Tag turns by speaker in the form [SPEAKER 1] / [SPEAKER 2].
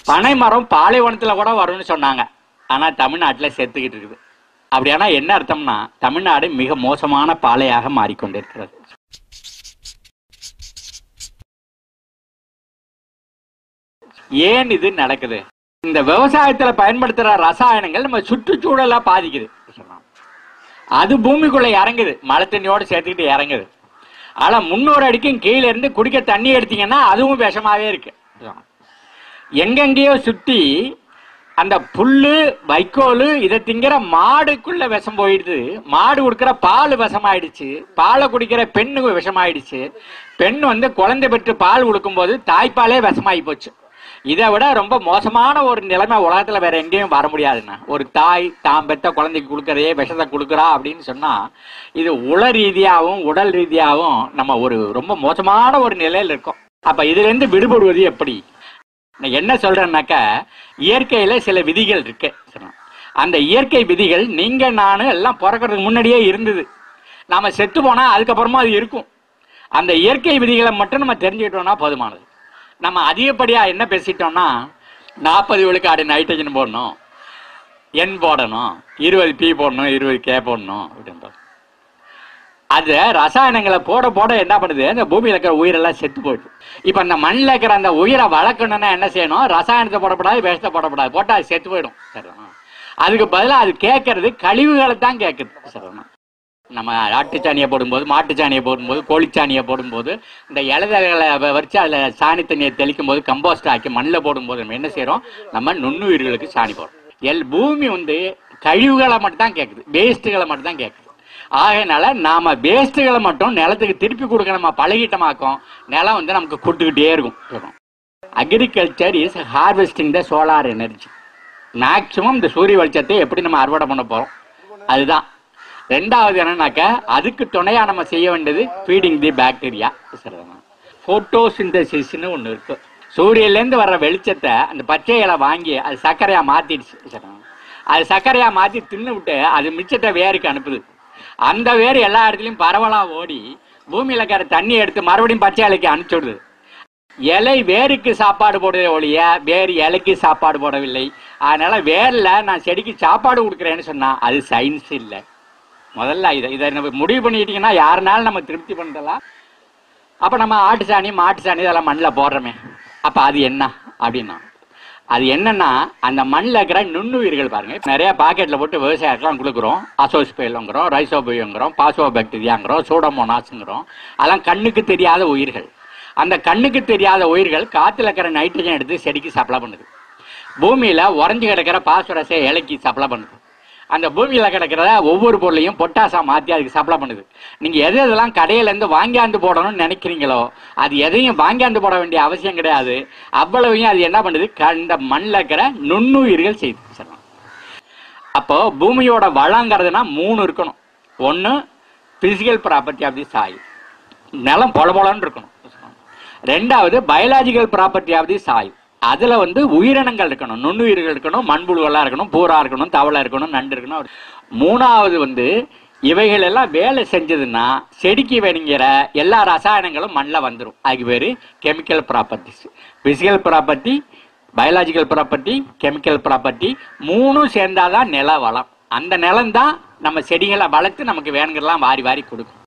[SPEAKER 1] பனை மரம் பாலைவனத்துல கூட வரும்னு சொன்னாங்க. ஆனா தமிழ்நாட்டில் செத்துக்கிட்டு இருக்குது. அப்படியானா என்ன அர்த்தம்னா தமிழ்நாடு மிக மோசமான பாலையாக மாறிக்கொண்டிருக்கிறது. ஏன் இது நடக்குது? இந்த விவசாயத்துல பயன்படுத்துற ரசாயனங்கள் நம்ம சுற்றுச்சூழலா பாதிக்குது. அது பூமிக்குள்ள இறங்குது, மழை தண்ணியோடு சேர்த்துக்கிட்டு இறங்குது. ஆனா 300 அடிக்கும் கீழே இருந்து குடிக்க தண்ணி எடுத்தீங்கன்னா அதுவும் விஷமாவே இருக்கு. எங்கெங்கேயோ சுத்தி அந்த புல்லு வைக்கோல் இதை திங்கிற மாடுக்குள்ள விஷம் போயிடுது. மாடு கொடுக்கிற பால் விஷமாயிடுச்சு, பாலை குடிக்கிற பெண்ணு விஷமாயிடுச்சு. பெண் குழந்தை பெற்று பால் கொடுக்கும் போது தாய்ப்பாலே விஷமாயி போச்சு. இதை விட ரொம்ப மோசமான ஒரு நிலைமை உலகத்துல வேற எங்கேயும் வர முடியாதுன்னா, ஒரு தாய் தாம் பெற்ற குழந்தைக்கு கொடுக்கறதே விஷத்தை கொடுக்குறா அப்படின்னு சொன்னா இது உள ரீதியாகவும் உடல் ரீதியாகவும் நம்ம ஒரு ரொம்ப மோசமான ஒரு நிலையில இருக்கோம். அப்ப இதுல இருந்து விடுபடுவது எப்படி? என்ன சொல்றேன்னாக்க, இயற்கையில சில விதிகள் இருக்கு. அந்த இயற்கை விதிகள் நீங்க நானும் எல்லாம் பிறக்கிறதுக்கு முன்னாடியே இருந்தது. நாம செத்து போனா அதுக்கப்புறமா அது இருக்கும். அந்த இயற்கை விதிகளை மட்டும் நம்ம தெரிஞ்சுக்கிட்டோம்னா போதுமானது. நம்ம அதிகப்படியா என்ன பேசிட்டோம்னா 40 விழுக்காடு நைட்ரஜன் போடணும், N போடணும், 20 P போடணும், 20 K போடணும் அப்படின்ற அது ரசாயனங்களை போட போட என்ன பண்ணுது, அந்த பூமியில இருக்கிற உயிரெல்லாம் செத்து போயிடுது. இப்ப அந்த மண்ணில் இருக்கிற அந்த உயிரை வளர்க்கணும்னா என்ன செய்யணும்? ரசாயனத்தை போடப்படாது, விஷத்தை போடப்படாது. போட்டா அது செத்து போயிடும். சரிண்ணா? அதுக்கு பதிலாக அது கேட்கறது கழிவுகளை தான் கேட்குது. சரிண்ணா? நம்ம ஆட்டுச்சாணியை போடும்போது, மாட்டுச்சாணியை போடும்போது, கோழிச்சாணியை போடும்போது, இந்த இலைதலைகளை வச்சு அதில் சாணி தண்ணியை தெளிக்கும் போது, கம்போஸ்ட் ஆக்கி மண்ணில் போடும்போது நம்ம என்ன செய்யறோம்? நம்ம நுண்ணுயிர்களுக்கு சாணி போடுறோம். பூமி கழிவுகளை மட்டும் தான் கேட்குது, வேஸ்ட்டுகளை மட்டும் தான் கேட்குது. ஆகையினால நாம வேஸ்ட்டுகளை மட்டும் நிலத்துக்கு திருப்பி கொடுக்க நம்ம பழகிட்டமாக்கும், நிலம் நமக்கு கொடுத்துக்கிட்டே இருக்கும். Agriculture is harvesting the solar energy. Maximum இந்த சூரிய வெளிச்சத்தை எப்படி நம்ம அறுவடை பண்ண போறோம் அதுதான். ரெண்டாவது என்னன்னாக்க, அதுக்கு துணையா நம்ம செய்ய வேண்டியது ஃபீடிங் தி பாக்டீரியா. போட்டோசிந்தசிஸ்னு ஒன்று இருக்கு. சூரியன்லேருந்து வர்ற வெளிச்சத்தை அந்த பச்சை இலை வாங்கி அது சர்க்கரையா மாத்திடுச்சு. அது சர்க்கரையா மாத்தி தின்னு விட்டு அது மிச்சத்தை வேருக்கு அனுப்புது. அந்த வேறு எல்லா இடத்துலையும் பரவலா ஓடி பூமியில இருக்கிற தண்ணி எடுத்து மறுபடியும் பச்சை இலைக்கு அனுப்பிச்சுடுது. இலை வேருக்கு சாப்பாடு போடுறதே ஒழிய வேறு இலைக்கு சாப்பாடு போடவில்லை. அதனால வேர்ல நான் செடிக்கு சாப்பாடு கொடுக்குறேன்னு சொன்னா அது சயின்ஸ் இல்லை. முதல்ல இதை நம்ம முடிவு பண்ணிட்டீங்கன்னா யாருனாலும் நம்ம திருப்தி பண்ணலாம். அப்ப நம்ம ஆட்டு சாணி மாட்டு சாணி இதெல்லாம் மண்ணில் போடுறோமே, அப்ப அது என்ன அப்படின்னா, அது என்னன்னா அந்த மண்ணில் இருக்கிற நுண்ணுயிர்கள் பாருங்க. நிறைய பாக்கெட்ல போட்டு விவசாயத்துலாம் கொடுக்குறோம். அசோஸ்பெயிலுங்கிறோம், ரைசோபியோங்கிறோம், பாசோபாக்டீரியாங்கிறோம், சூடோமோனாஸுங்கிறோம். அதெல்லாம் கண்ணுக்கு தெரியாத உயிர்கள். அந்த கண்ணுக்கு தெரியாத உயிர்கள் காத்துல இருக்கிற நைட்ரஜன் எடுத்து செடிக்கு சப்ளை பண்ணுது. பூமியில உறைஞ்சு கிடக்கிற பாஸ்பரஸை இலைக்கு சப்ளை பண்ணுது. அந்த பூமியில கிடக்கிற ஒவ்வொரு பொருளையும் பொட்டாசா மாற்றி அதுக்கு சப்ளை பண்ணுது. நீங்க எதெல்லாம் கடையிலேருந்து வாங்கியாந்து போடணும்னு நினைக்கிறீங்களோ அது எதையும் வாங்கியாந்து போட வேண்டிய அவசியம் கிடையாது. அவ்வளவையும் அது என்ன பண்ணுது? இந்த மண்ணில் இருக்கிற நுண்ணுயிர்கள் செய்து. அப்போ பூமியோட வளங்கிறதுனா 3 இருக்கணும். ஒன்று physical property of the soil, நிலம் பொல பொலன்னு இருக்கணும். ரெண்டாவது biological property of the soil, அதுல உயிரினங்கள் இருக்கணும், நுண்ணுயிர்கள் இருக்கணும், மண்புழுவெல்லாம் இருக்கணும், பூரா இருக்கணும், தவளை இருக்கணும், நண்டு இருக்கணும். மூணாவது இவைகள் எல்லாம் வேலை செஞ்சதுன்னா செடிக்கு வேணுங்கிற எல்லா ரசாயனங்களும் மண்ணில் வந்துடும். அதுக்கு பேரு chemical properties. Physical property, biological property, chemical property, 3 சேர்ந்தாதான் நில வளம். அந்த நிலம் தான் நம்ம செடிகளை வளர்த்து நமக்கு வேணுங்கிறலாம் வாரி வாரி கொடுக்கும்.